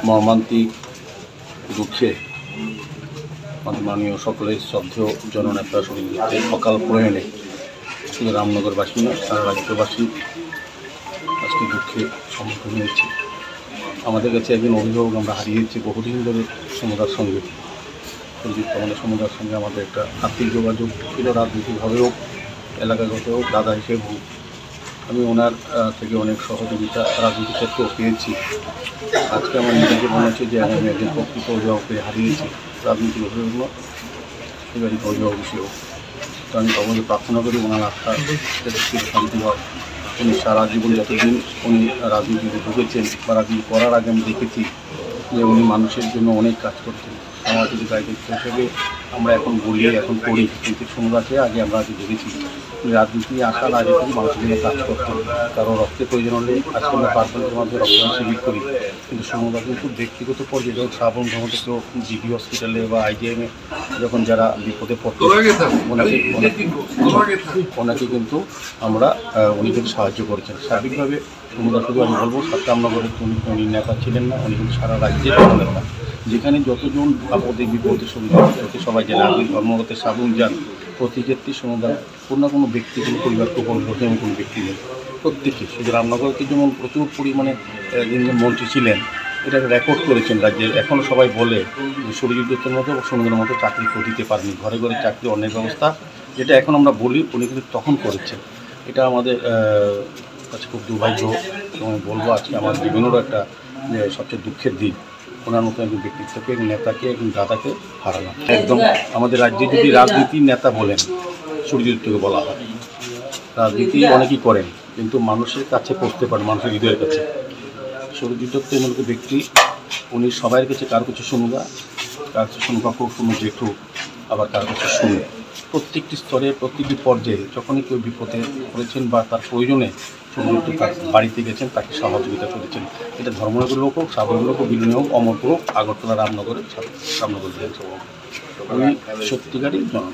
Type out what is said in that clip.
মর্মান্তিক দুঃখে আমাদের মাননীয় সকলের শ্রদ্ধেয় জননেতা শহীদের অকাল প্রয়াণে শুধু রামনগরবাসী না, সারা রাজ্যবাসী আজকে দুঃখে সম্মুখীন হয়েছে। আমাদের কাছে একজন অভিভাবক আমরা হারিয়েছি বহুদিন ধরে সমুদার সঙ্গে। আমাদের সমুদার সঙ্গে আমাদের একটা আর্থিক যোগাযোগ ছিল, রাজনৈতিকভাবে হোক, এলাকাগত হোক, দাদা হিসেবে হোক। আমি ওনার থেকে অনেক সহযোগিতা রাজনীতির ক্ষেত্রেও পেয়েছি। আজকে আমার নিজেকে মনে হচ্ছে যে আমি একজন প্রকৃত অভিভাবককে হারিয়েছি, রাজনীতির অভিভাবক এবারই অভিভাবক হিসেবেও। তো আমি সবাইকে প্রার্থনা করি ওনার আস্থা শান্তি হয়। উনি সারা জীবন যতদিন উনি রাজনীতিতে ঢুকেছেন বা রাজনীতি করার আগে আমি দেখেছি যে উনি মানুষের জন্য অনেক কাজ করতেন। সামাজিক দায়িত্ব হিসেবে আমরা এখন বলি, এখন করি, কিন্তু সমাজকে আগে আমরা আগে দেখেছি রাজনীতি আসার আগে থেকে মানুষের জন্য কাজ করতেন। কারো রক্তের প্রয়োজন হলে আজকে আমরা পার্সেন্টের মাধ্যমে রক্তদান শিবির করি, কিন্তু সমুদায় কিন্তু ব্যক্তিগত পর্যায়ে যখন শ্রাবণ ধর্ম কেউ জিবি হসপিটালে বা আইজিএমে যখন যারা বিপদে পড়তে ওনাকে কিন্তু আমরা উনি কিন্তু সাহায্য করেছেন সার্বিকভাবে। সমুদায় শুধু আমি বলবো রামনগরের উনি নেতা ছিলেন না, উনি কিন্তু সারা রাজ্যের নেতা। যেখানে যতজন আপদে বিপদে সুবিধা সবাই জানে, আপনি ধর্মগত শ্রাবণ যান, প্রতি ক্ষেত্রে সমুদায় কোনো না কোনো ব্যক্তি, কোনো পরিবারকে উপলব্ধ এমন কোনো ব্যক্তি নেই। প্রত্যেকে শুধু রামনগরকে যেমন প্রচুর পরিমাণে যিনি মন্ত্রী ছিলেন, এটা রেকর্ড করেছেন রাজ্যের। এখনও সবাই বলে যে সুরজিৎ দত্তের মতো সমুদ্রের মতো চাকরি কেউ দিতে পারেনি, ঘরে ঘরে চাকরি অনেক ব্যবস্থা, যেটা এখন আমরা বলি উনি কিন্তু তখন করেছেন। এটা আমাদের কাছে খুব দুর্ভাগ্য এবং বলবো আজকে আমার জীবনেরও একটা সবচেয়ে দুঃখের দিন। ওনার মতো একজন ব্যক্তিত্বকে, নেতাকে, একজন দাদাকে হারানো। একদম আমাদের রাজ্যে যদি রাজনীতির নেতা বলেন সুরজিৎ দত্তকে বলা হয়। রাজনীতি অনেকেই করেন কিন্তু মানুষের কাছে পৌঁছতে পারেন, মানুষের হৃদয়ের কাছে। সুরজিৎ দত্ত এমন একটি ব্যক্তি, উনি সবার কাছে কার কাছে শুনুগা, কার কাছে শুনুক হোক, শুনু জেঠু, আবার কার কাছে শুনুক। প্রত্যেকটি স্তরে, প্রত্যেকটি পর্যায়ে যখনই কেউ বিপদে পড়েছেন বা তার প্রয়োজনে সুরজিৎ তার বাড়িতে গেছেন, তাকে সহযোগিতা করেছেন। এটা ধর্মনগর লোক হোক, সাধারণ লোক হোক, বিলুনি হোক, অমরপুর হোক, আগরতলা, রামনগর বিধানসভা, উনি সত্যিকারই জন।